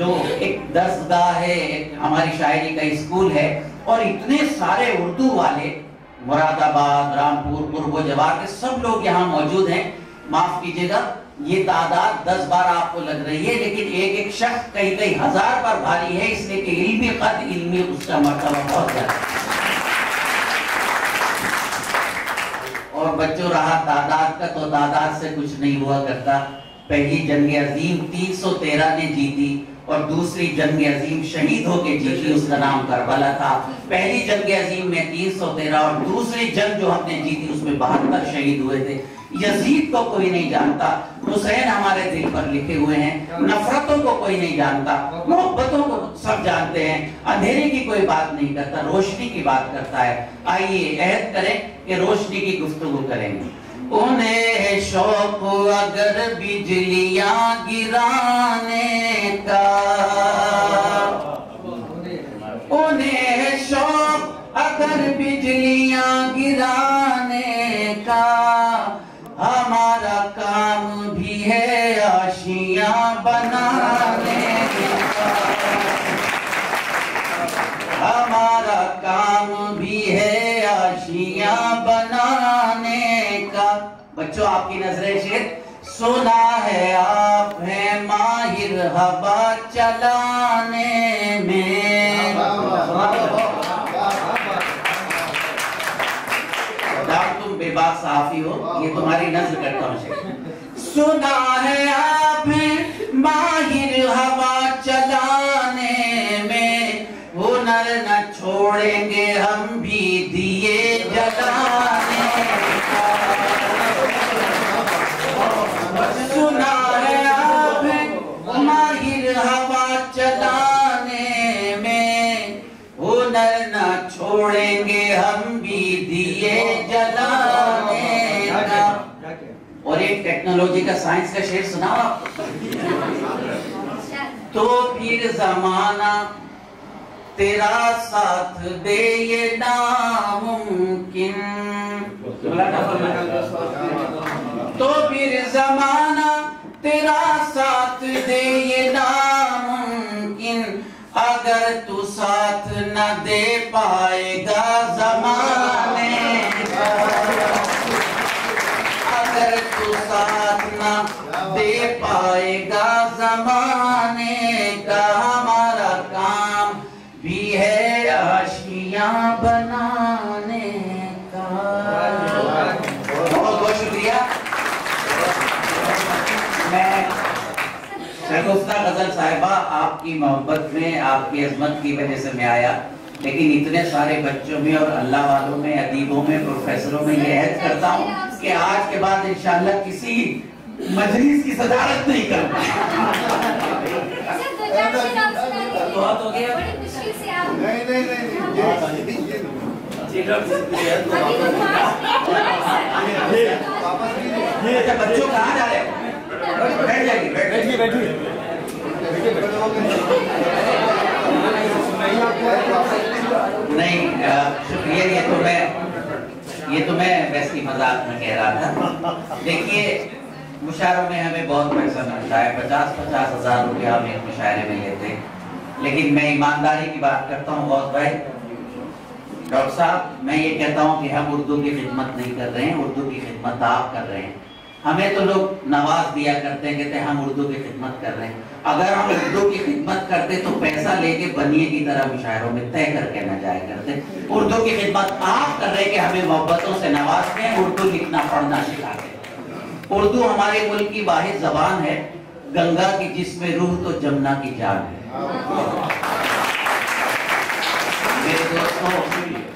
جو ایک درسگاہ ہے، ایک ہماری شاعری کا اسکول ہے، اور اتنے سارے اردو والے مراد آباد، رامپور، قرب و جوار کے سب لوگ یہاں موجود ہیں. معاف کیجئے گا یہ تعداد 10-12 آپ کو لگ رہی ہے، لیکن ایک ایک شخص کئی ہزار پر بھاری ہے، اس لیے کہ علمی قد، علمی اس کا مرتبہ بہت زیادہ ہے. اور بچوں رہا تعداد کا، تو تعداد سے کچھ نہیں ہوا کرتا. پہلی جنگ عظیم 313 نے جیتی، اور دوسری جنگ عظیم شہید ہو کے جیتی، اس کا نام کربلا تھا. پہلی جنگ عظیم میں 313 اور دوسری جنگ جو ہم نے جیتی اس میں 72 شہید ہوئے تھے. یزید کو کوئی نہیں جانتا، حسین ہمارے دل پر لکھے ہوئے ہیں. نفرتوں کو کوئی نہیں جانتا، محبتوں کو سب جانتے ہیں. اندھیرے کی کوئی بات نہیں کرتا، روشنی کی بات کرتا ہے. آئیے عہد کریں کہ روشنی کی گفتگو کریں گے. انہیں ہے شوق اگر بجلیاں گرانے کا، انہیں ہے شوق اگر بجلیاں گرانے کا، ہمارا کام بھی ہے آشیاں بنانے کا، ہمارا کام بھی ہے آشیاں بنانے کا. بچوں آپ کی نظریں شیر. سنا ہے آپ ہیں ماہر ہوا چلانے میں، تم بے باک صحافی ہو، یہ تمہاری نظر کرتا ہوں شیر. سنا ہے آپ ہیں ماہر ہوا چلانے میں، ہنر نہ چھوڑیں گے ہم بھی دیے جلانے کا. سنا ہے آپ ہیں ماہر ہوا چلانے میں، ہنر نہ چھوڑیں گے ہم بھی دیے جلانے کا. اور ایک ٹیکنالوجی کا، سائنس کا شعر سنا آپ. تو پھر زمانہ تیرا ساتھ دے یہ ناممکن، تو پھر زمانہ تیرا ساتھ دے یہ ناممکن، اگر تو ساتھ نہ دے پائے گا زمانے کا، اگر تو ساتھ نہ دے پائے گا زمانے کا، ہمارا کام بھی ہے آشیاں بنانے کا. بہت بہت شکریہ. میں شگفتہ غزل صاحبہ آپ کی محبت میں، آپ کی عظمت کی وجہ سے میں آیا، لیکن اتنے سارے بچوں میں اور اللہ والوں میں، ادیبوں میں، پروفیسروں میں یہ عہد کرتا ہوں کہ آج کے بعد انشاءاللہ کسی مجلس کی صدارت نہیں کروں. بہت ہو گیا. اچھا بچوں کہاں جا رہے ہیں؟ بیٹھ جائیے، بیٹھیے. نہیں شکریہ. یہ تو میں ویسے مذاق میں کہہ رہا تھا. دیکھیے مشاعروں میں ہمیں بہت پیسہ ملتا ہے، 50-50 ہزار روپیہ ہم ایک مشاعرے میں لیتے ہیں، لیکن میں ایمانداری کی بات کرتا ہوں. بہت بھائی ڈاکٹر صاحب، میں یہ کہتا ہوں کہ ہم اردو کی خدمت نہیں کر رہے ہیں، اردو کی خدمت آپ کر رہے ہیں. ہمیں تو لوگ نواز دیا کرتے ہیں، کہتے ہیں ہم اردو کی خدمت کر رہے ہیں. اگر ہم اردو کی خدمت کرتے تو پیسہ لے کے بنیے کی طرح مشاعروں میں طے کر کے نہ جایا کرتے. اردو کی خدمت آپ کر رہے ہیں کہ ہمیں محبتوں سے نوازتے ہیں، اردو لکھنا پڑھنا سکھاتے ہیں. اردو ہمارے ملک کی واحد زبان ہے، گنگا کی جس میں روح تو جمنا کی جان ہے. میرے دوستوں،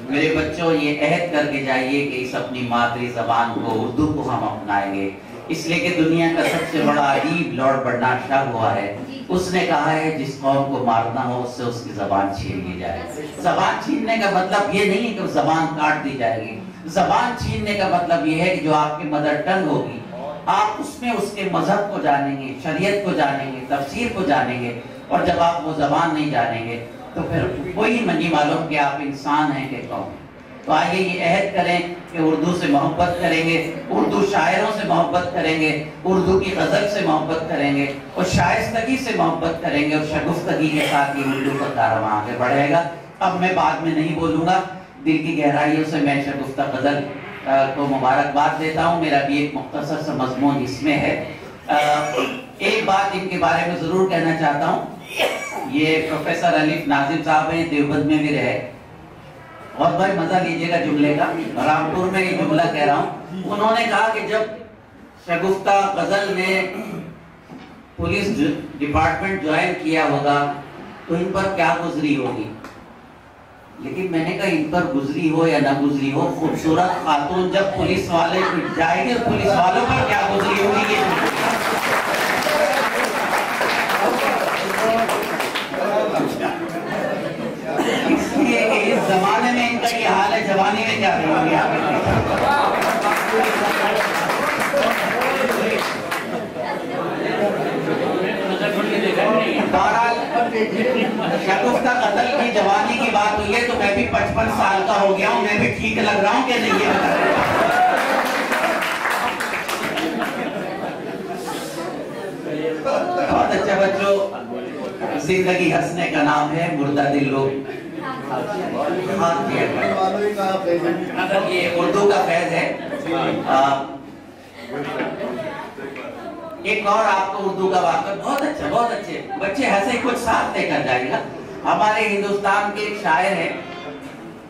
میرے بچوں، یہ عہد کر کے جائیے کہ اس اپنی مادری زبان کو، اردو کو ہم اپنائیں گے. اس لیے کہ دنیا کا سب سے بڑا ادیب لارڈ برنارڈ شاہ ہوا ہے، اس نے کہا ہے جس قوم کو مارنا ہو اس سے اس کی زبان چھین لی جائے. زبان چھیننے کا مطلب یہ نہیں ہے کہ زبان کاٹ دی جائے گی. زبان چھیننے کا مطلب یہ ہے کہ جو آپ کی مدر ٹنگ ہوگی، آپ اس میں اس کے مذہب کو جانیں گے، شریعت کو جانیں گے، تفسیر کو جانیں گے. اور جب آپ وہ زبان نہیں جانیں گے تو پھر وہی نہیں معلوم کہ آپ انسان ہیں کہ قوم. تو آئیے یہ عہد کریں کہ اردو سے محبت کریں گے، اردو شاعروں سے محبت کریں گے، اردو کی غزل سے محبت کریں گے، اور شائستگی سے محبت کریں گے، اور شگفتگی کے ساتھ یہ اردو کا کارواں آگے بڑھے گا۔ اب میں بعد میں نہیں بولوں گا، دل کی گہرائیوں سے میں شگفتہ غزل کو مبارکباد دیتا ہوں۔ میرا بھی ایک مختصر سا مضمون اس میں ہے۔ ایک بات ان کے بارے میں ضرور کہنا چاہتا ہوں، یہ پروفیسر علیف ناظم صاحب ہیں، دیوبند میں بھی رہے، اور بھائی مزہ لیجئے گا جملے کا، رامپور میں یہ جملہ کہہ رہا ہوں۔ انہوں نے کہا کہ جب شگفتہ غزل نے پولیس ڈپارٹمنٹ جوائن کیا ہوگا تو ان پر کیا گزری ہوگی، لیکن میں نے کہا ان پر گزری ہو یا نہ گزری ہو، خوبصورت خاتون جب پولیس والے جائے گی، پولیس والوں پر کیا گزری ہوگی یہ اس لیے کہ اس زمانے میں ان کا یہ حال ہے، جوانی میں کیا رہے گی آپ۔ بہرحال شگفتہ غزل کی جوانی کی بات ہوئی ہے تو میں بھی 55 سال کا ہو گیا ہوں، میں بھی ٹھیک لگ رہا ہوں کہ نہیں یہ بتا رہے ہیں۔ بہت اچھا بچوں، زندگی ہنسنے کا نام ہے، مردہ دل لوگ یہ اردو کا فیض ہے۔ ایک اور آپ کو اردو کا واقعہ، بہت اچھا، بہت اچھے بچے ہنسے، کچھ ساتھ لے کر جائے گا۔ ہمارے ہندوستان کے ایک شاعر ہیں،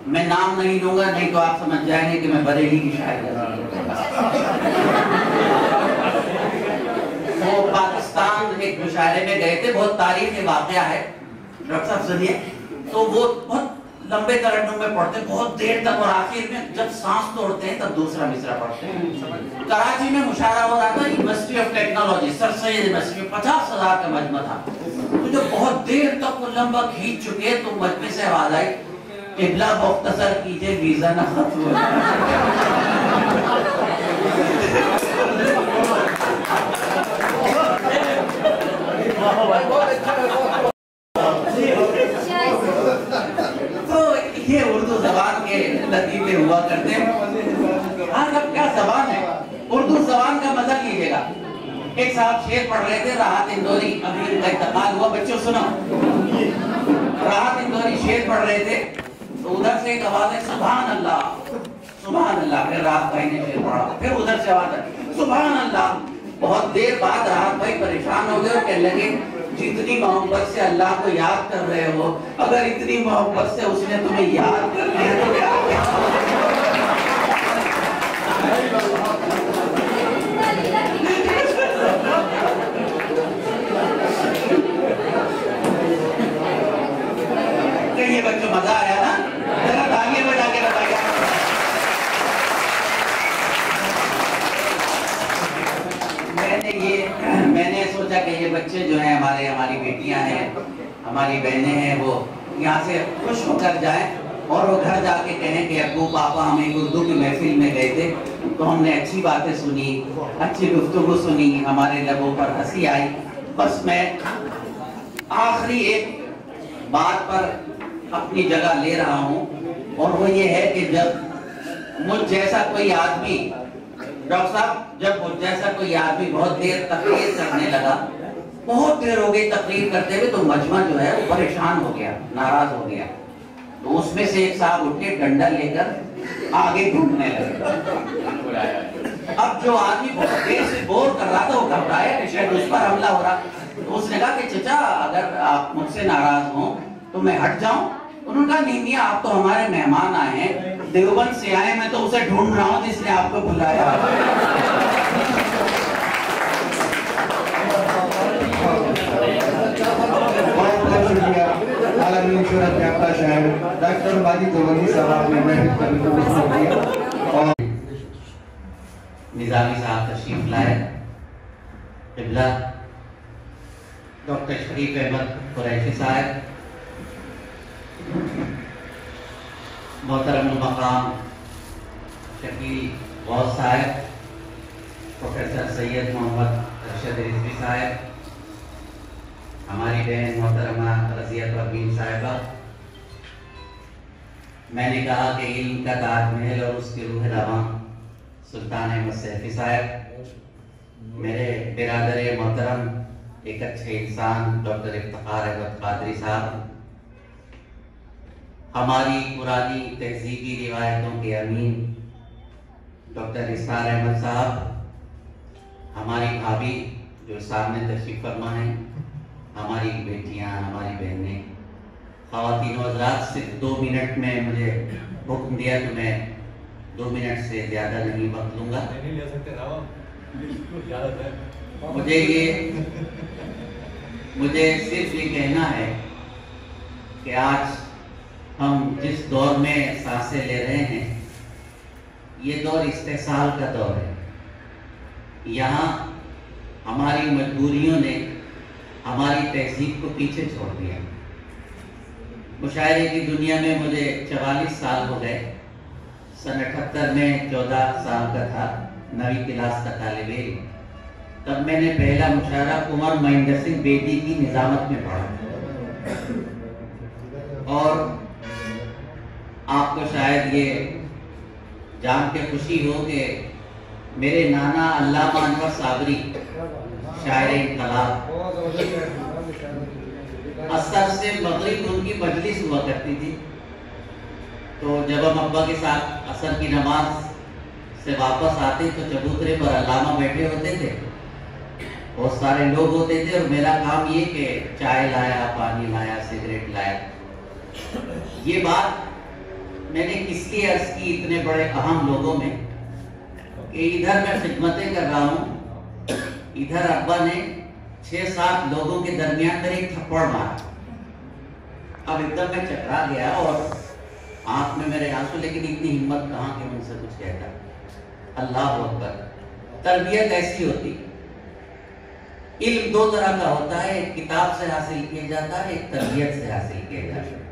میں نام نہیں لوں گا نہیں تو آپ سمجھ جائیں گے کہ میں بریلی کی شاعر وہ پاکستان ایک مشاعرے میں گئے تھے، بہت تاریخی واقعہ ہے، ڈاکٹر صاحب سنیے۔ تو وہ بہت لمبے ترنم میں پڑھتے ہیں بہت دیر تک، اور آخر میں جب سانس توڑتے ہیں تب دوسرا مصرع پڑھتے ہیں۔ کراچی میں مشاعرہ ہو رہا تھا، university of technology, sir Syed university میں 50,000 کا مجمع تھا۔ تو جب بہت دیر تک وہ لمبا کھینچ چکے تو مجمع سے آواز آئی، قبلہ مختصر کیجئے ویزا نہ ختم ہو تو یہ اردو زبان کے لطیفے ہوا کرتے ہیں۔ ہاں اب کیا زبان ہے، اردو زبان کا مزہ لیجیے گا۔ ایک صاحب شعر پڑھ رہے تھے، راحت اندوری، ابھی ان کا انتقال ہوا، بچوں سنو، راحت اندوری شعر پڑھ رہے تھے تو ادھر سے ایک آواز ہے سبحان اللہ سبحان اللہ، پھر راحت بھائی نے شعر پڑھا، پھر ادھر سے آواز ہے سبحان اللہ۔ بہت دیر بعد راحت بھائی پریشان ہو گئے اور کہنے لگے جتنی محبت سے اللہ کو یاد کر رہے ہو، اگر اتنی محبت سے اس نے تمہیں یاد کر لیا تو یہ بچوں مزہ آیا نا، ذرا تالیاں بجا کے بتائیے۔ میں نے سوچا کہ یہ بچے جو ہیں ہماری بیٹیاں ہیں، ہماری بہنیں ہیں، وہ یہاں سے خوش ہو کر جائیں اور وہ گھر جا کے کہیں کہ ابو پاپا ہم ایک اردو کی محفل میں گئے تھے تو ہم نے اچھی باتیں سنی، اچھی گفتگو سنی، ہمارے لبوں پر ہنسی آئی۔ بس میں آخری ایک بات پر اپنی جگہ لے رہا ہوں، اور وہ یہ ہے کہ جب مجھ جیسا کوئی آدمی، ڈاکٹر صاحب، جب مجھ جیسا کوئی آدمی بہت دیر تقریر کرنے لگا، بہت دیر ہو گئی تقریر کرتے ہوئے، تو مجمع جو ہے وہ پریشان ہو گیا، ناراض ہو گیا۔ تو اس میں سے ایک صاحب اٹھ کے ڈنڈا لے کر آگے ڈھونڈنے لگے۔ اب جو آدمی بہت دیر سے بور کر رہا تھا وہ گھبرایا کہ شاید اس پر حملہ ہو رہا، تو اس نے کہا کہ چچا اگر آپ مجھ سے ناراض ہوں تو میں ہٹ جاؤں؟ انہوں نے کہا نہیں میاں، آپ تو ہمارے مہمان آئے ہیں، دیوبند سے آئے، میں تو اسے ڈھونڈ رہا ہوں جس نے آپ کو بلایا۔ بہت بہت شکریہ عالمی شہرت یافتہ شاعر ڈاکٹر ماجد دیوبندی صاحب نے محفل کرنے کو مشکل کیا، اور نظامی صاحب تشریف لائے، قبلہ ڈاکٹر شریف احمد قریشی صاحب، محترم المقام شکیل غوث صاحب، پروفیسر سید محمد ارشد رضوی صاحب، ہماری بہن محترمہ رضیہ پروین صاحبہ، میں نے کہا کہ علم کا تاج محل اور اس کی روح رواں سلطان احمد سیفی صاحب، میرے برادر محترم ایک اچھے انسان ڈاکٹر افتخار احمد قادری صاحب، ہماری پرانی تہذیبی روایتوں کے امین ڈاکٹر اسرار احمد صاحب، ہماری بھابھی جو سامنے تشریف فرما ہیں، ہماری بیٹیاں، ہماری بہنیں، خواتین و حضرات، صرف 2 منٹ میں مجھے حکم دیا تو میں 2 منٹ سے زیادہ نہیں وقت لوں گا۔ مجھے صرف یہ کہنا ہے کہ آج ہم جس دور میں سانسیں لے رہے ہیں، یہ دور استحصال کا دور ہے۔ یہاں ہماری مجبوریوں نے ہماری تہذیب کو پیچھے چھوڑ دیا۔ مشاعرے کی دنیا میں مجھے 44 سال ہو گئے۔ سن 78 میں 14 سال کا تھا، 9ویں کلاس کا طالب علم، تب میں نے پہلا مشاعرہ کمار مہندر سنگھ بیدی کی نظامت میں پڑھا، اور آپ کو شاید یہ جان کے خوشی ہو کہ میرے نانا علامہ انور صابری، شاعر انقلاب، عصر سے مغرب ان کی مجلس ہوا کرتی تھی، تو جب ہم ابا کے ساتھ عصر کی نماز سے واپس آتے تو چبوترے پر علامہ بیٹھے ہوتے تھے، بہت سارے لوگ ہوتے تھے، اور میرا کام یہ کہ چائے لایا، پانی لایا، سگریٹ لایا۔ یہ بات میں نے کس لیے عرض کی اتنے بڑے اہم لوگوں میں کہ ادھر میں خدمتیں کر رہا ہوں، ادھر ابا نے 6-7 لوگوں کے درمیان پر ایک تھپڑ مارا۔ اب ایک دم میں چکرا گیا اور آنکھ میں میرے آنسو، لیکن اتنی ہمت کہاں کہ مجھ سے کچھ کہتا۔ اللہ اکبر! تربیت ایسی ہوتی۔ علم 2 طرح کا ہوتا ہے، ایک کتاب سے حاصل کیا جاتا ہے، ایک تربیت سے حاصل کیا جاتا ہے۔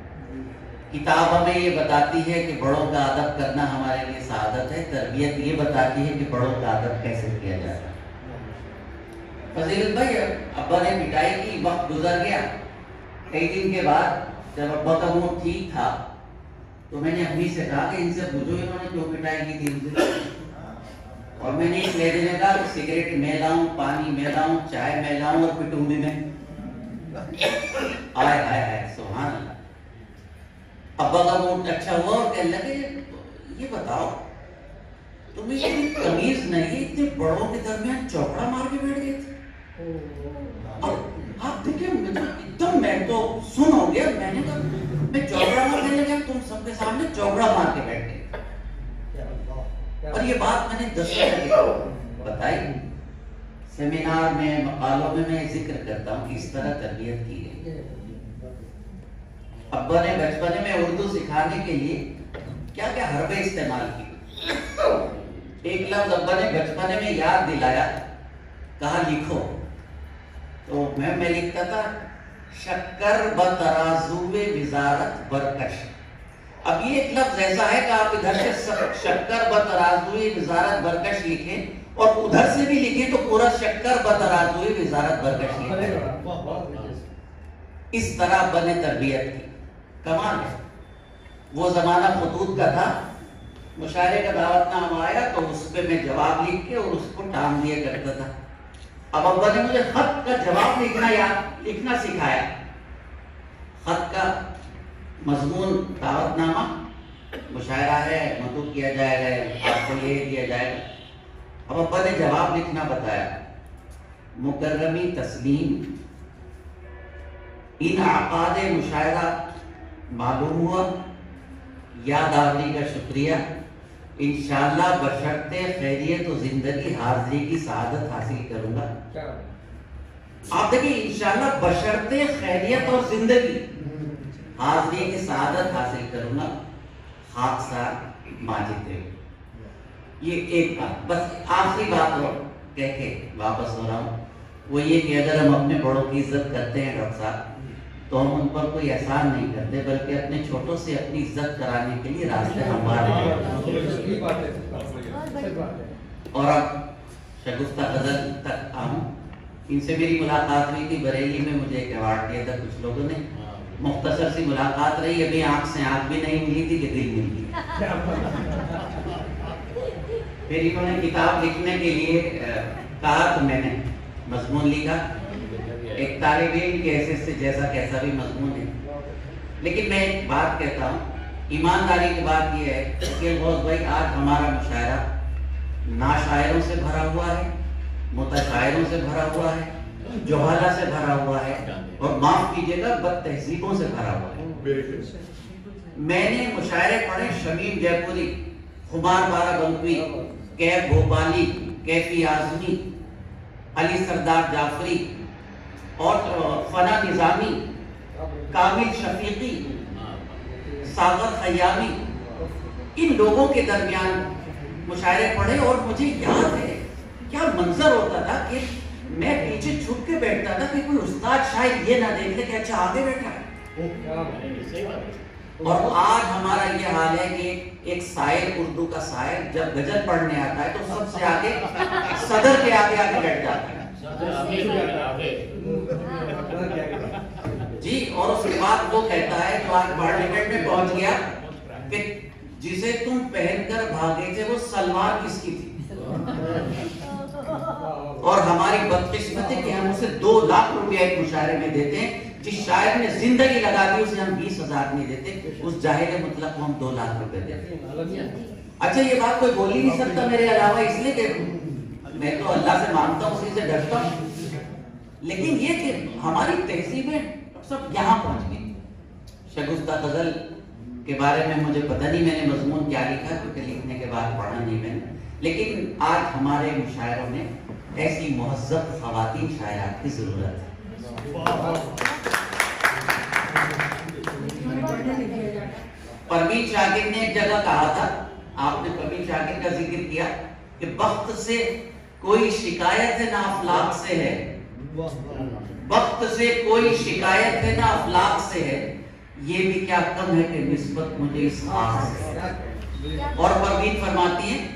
کتاب ہمیں یہ بتاتی ہے کہ بڑوں کا ادب کرنا ہمارے لیے سعادت ہے، تربیت یہ بتاتی ہے کہ بڑوں کا ادب کیسے کیا جاتا ہے۔ فضیلت بھائی، ابا نے پٹائی کی، وقت گزر گیا، کئی دن کے بعد جب ابا کا موڈ ٹھیک تھا تو میں نے امی سے کہا کہ ان سے پوچھو انہوں نے کیوں پٹائی کی تھی ان سے، اور میں نے اس لیڈی نے کہا کہ سگریٹ میں لاؤں، پانی میں لاؤں، چائے میں لاؤں اور پٹوں بھی میں۔ آئے آئے آئے، سبحان اللہ! ابا کا موڈ اچھا ہوا اور کہنے لگے یہ بتاؤ تمہیں اتنی تمیز نہیں، اتنے بڑوں کے درمیان چوکڑا مار کے بیٹھ گئے تھے، اور آپ دیکھیں ایک دم میں تو سن ہو گیا، میں نے کہا میں چوکڑا مارنے لگا، تم سب کے سامنے چوکڑا مار کے بیٹھ گئے۔ اور یہ بات میں نے 10 بجے بتائی، سیمینار میں، مقالوں میں ذکر کرتا ہوں کہ اس طرح تربیت کی گئی۔ ابا نے بچپنے میں اردو سکھانے کے لیے کیا کیا حربیں استعمال کی۔ ایک لفظ ابا نے بچپنے میں یاد دلایا، کہا لکھو، تو میں لکھتا تھا شکر بترازوے وزارت برکش۔ اب یہ ایک لفظ ایسا ہے کہ آپ ادھر سے شکر بترازوے وزارت برکش لکھیں اور ادھر سے بھی لکھیں تو پورا شکر بترازوے وزارت برکش لکھیں۔ اس طرح بنے تربیت کی، کمال ہے۔ وہ زمانہ خطوط کا تھا، مشاعرے کا دعوت نامہ آیا تو اس پہ میں جواب لکھ کے اور اس کو ٹانگ دیا کرتا تھا۔ اب ابا نے مجھے خط کا جواب لکھنا سکھایا۔ خط کا مضمون دعوت نامہ، مشاعرہ ہے، مدعو کیا جائے گا، آپ کو یہ دیا جائے گا۔ اب ابا نے جواب لکھنا بتایا، مکرمی تسلیم، انعقاد مشاعرہ معلوم ہوا، یاد آوری کا شکریہ، انشاءاللہ بشرط خیریت و زندگی حاضری کی سعادت حاصل کروں گا۔ آپ دیکھیں، انشاءاللہ بشرط خیریت اور زندگی حاضری کی سعادت حاصل کروں گا، خاکسار ماجد دیو۔ یہ ایک بات، بس آخری بات اور کہہ کے واپس ہو رہا ہوں، وہ یہ کہ اگر ہم اپنے بڑوں کی عزت کرتے ہیں ڈاکٹر صاحب، تو ہم ان پر کوئی احسان نہیں کرتے، بلکہ اپنے چھوٹوں سے اپنی عزت کرانے کے لیے راستے ہموار ہیں۔ اور اب شگفتہ غزل تک آؤں، ان سے میری ملاقات ہوئی تھی بریلی میں، مجھے ایک ایوارڈ دیا تھا کچھ لوگوں نے، مختصر سی ملاقات رہی، ابھی آنکھ سے آنکھ بھی نہیں ملی تھی کہ دل مل گیا۔ پھر انہوں نے کتاب لکھنے کے لیے کہا تو میں نے مضمون لکھا، ایک طالب علم کی حیثیت سے جیسا کیسا بھی مضمون ہے۔ لیکن میں ایک بات کہتا ہوں، ایمانداری کی بات یہ ہے کہ غوث بھائی آج ہمارا مشاعرہ ناشاعروں سے بھرا ہوا ہے، متشاعروں سے بھرا ہوا ہے، جوہلا سے بھرا ہوا ہے، اور معاف کیجیے گا بد تہذیبوں سے بھرا ہوا ہے۔ میں نے مشاعرے پڑھے شمیم جے پوری، خمار بارہ بنکوی، کیف بھوپالی، کیفی اعظمی، علی سردار جعفری اور فنا نظامی، کامل شفیقی، ساغر خیامی، ان لوگوں کے درمیان مشاعرے پڑھے، اور مجھے یاد ہے کیا منظر ہوتا تھا کہ میں پیچھے چھپ کے بیٹھتا تھا کہ کوئی استاد شاید یہ نہ دیکھ لے کہ اچھا آگے بیٹھا ہے۔ اور آج ہمارا یہ حال ہے کہ ایک شاعر، اردو کا شاعر جب غزل پڑھنے آتا ہے تو سب سے آگے صدر کے آگے آگے بیٹھ جاتا ہے جی، اور اس کے بعد وہ کہتا ہے جو آج پارلیمنٹ میں پہنچ گیا کہ جسے تم پہن کر بھاگے تھے وہ سلوار کس کی تھی؟ اور ہماری بدقسمتی کہ ہم اسے 2 لاکھ روپیہ ایک مشاعرے میں دیتے ہیں، جس شاعر نے زندگی لگا دی اسے ہم 20,000 نہیں دیتے، اس جاہل مطلق کو ہم 2 لاکھ روپے دیتے ہیں۔ اچھا یہ بات کوئی بول ہی نہیں سکتا میرے علاوہ، اس لیے کہ میں تو اللہ سے مانتا ہوں، اسی سے ڈرتا ہوں، لیکن یہ کہ ہماری تہذیبیں سب یہاں پہنچ گئی۔ شگفتہ غزل کے بارے میں مجھے پتہ نہیں میں نے مضمون کیا لکھا، کیونکہ لکھنے کے بعد پڑھا نہیں میں نے، لیکن آج ہمارے مشاعروں میں ایسی مہذب خواتین شاعرات کی ضرورت ہے۔ پروین شاکر نے ایک جگہ کہا تھا، آپ نے پروین شاکر کا ذکر کیا کہ بخت سے کوئی شکایت ہے نہ افلاق سے ہے، وقت سے کوئی شکایت ہے نہ افلاق سے ہے، یہ بھی کیا کم ہے کہ نسبت مجھے اس خاص سے۔ اور پروین فرماتی ہیں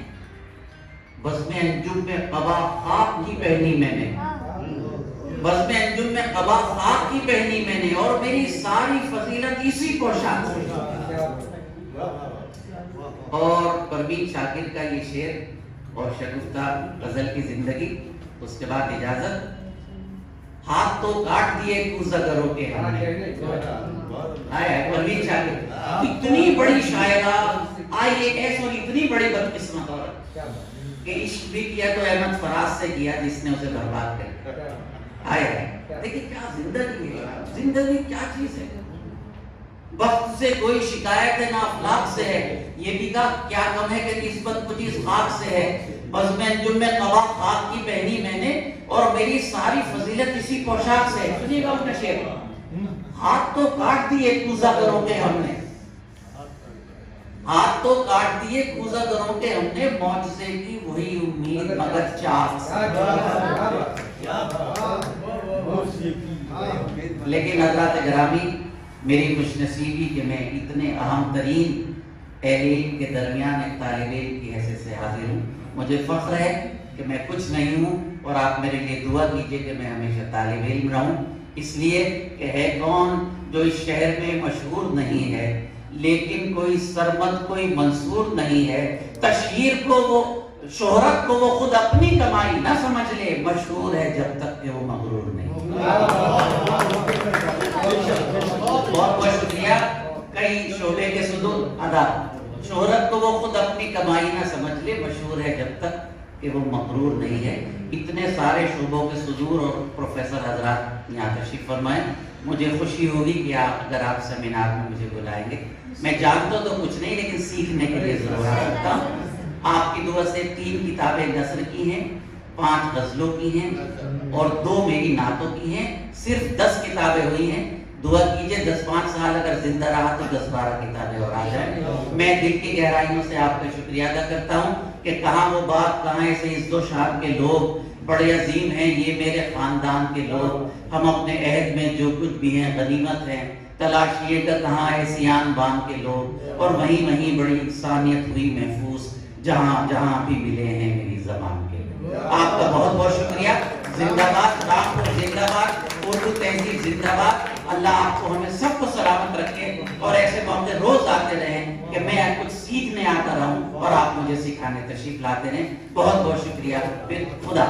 بزم انجم میں قبا خاک کی پہنی میں نے، بزم انجم میں قبا خاک کی پہنی میں نے، اور میری ساری فضیلت اسی پوشاک سے۔ اور پروین شاکر کا یہ شعر اور شگفتہ غزل کی زندگی، اس کے بعد اجازت۔ ہاتھ تو کاٹ دیے کوزگروں کے ہم نے، پروین شاکر اتنی بڑی شاعرہ آئی ایک ایسے، اور اتنی بڑی بدقسمت عورت کہ عشق بھی کیا تو احمد فراز سے کیا جس نے اسے برباد کر دیا۔ آئے دیکھیں کیا زندگی ہے، زندگی کیا چیز ہے۔ وقت سے کوئی شکایت ہے نہ افلاق سے ہے، یہ بھی کیا کم ہے کہ نسبت مجھے اس خاک سے ہے۔ بزم انجم میں قبا خاک کی پہنی میں نے، اور میری ساری فضیلت اسی پوشاک سے ہے۔ سنیے گا ان کا شعر، ہاتھ تو کاٹ دیے کوزہ گروں کے ہم نے، ہاتھ تو کاٹ دیے کوزہ گروں کے ہم نے، معجزے کی وہی امید مگر چاک سے۔ لیکن حضرات گرامی، میری خوش نصیبی کہ میں اتنے اہم ترین اہل علم کے درمیان ایک طالب علم کی حیثیت سے حاضر ہوں۔ مجھے فخر ہے کہ میں کچھ نہیں ہوں، اور آپ میرے لیے دعا کیجئے کہ میں ہمیشہ طالب علم رہوں، اس لیے کہ ہے کون جو اس شہر میں مشہور نہیں ہے، لیکن کوئی سرمد کوئی منصور نہیں ہے، تشہیر کو وہ شہرت کو وہ خود اپنی کمائی نہ سمجھ لے، مشہور ہے جب تک کہ وہ مغرور نہیں۔ بہت بہت شکریہ۔ کئی شعبے کے صدور ادا، شہرت کو وہ خود اپنی کمائی نہ سمجھ لے، مشہور ہے جب تک کہ وہ مغرور نہیں ہے۔ اتنے سارے شعبوں کے صدور اور پروفیسر حضرات یہاں تشریف فرمائیں، مجھے خوشی ہوگی کہ اگر آپ سیمینار میں مجھے بلائیں گے۔ میں جانتا تو کچھ نہیں، لیکن سیکھنے کے لیے ضرور آتا ہوں۔ آپ کی دعا سے 3 کتابیں نثر کی ہیں، 5 غزلوں کی ہیں، اور 2 میری نعتوں کی ہیں، صرف 10 کتابیں ہوئی ہیں۔ دعا کیجئے 10-5 سال اگر زندہ رہا تو 10-12 کتابیں اور آ جائیں۔ میں دل کی گہرائیوں سے آپ کا شکریہ ادا کرتا ہوں کہ کہاں وہ بات، کہاں ایسے عزت و شان کے لوگ، بڑے عظیم ہیں یہ میرے خاندان کے لوگ، ہم اپنے عہد میں جو کچھ بھی ہیں غنیمت ہیں، تلاشیے کا کہاں ہے سیان بان کے لوگ، اور وہیں وہیں بڑی انسانیت ہوئی محفوظ جہاں جہاں بھی ملے ہیں میری زبان کے لوگ۔ آپ کا بہت بہت شکریہ۔ زندہ باد رامپور، زندہ باد اردو تہذیب، زندہ باد۔ اللہ آپ کو ہمیں سب کو میں کچھ سیکھنے آتا رہوں اور آپ مجھے سکھانے تشریف لاتے رہیں. بہت بہت شکریہ. پھر خدا.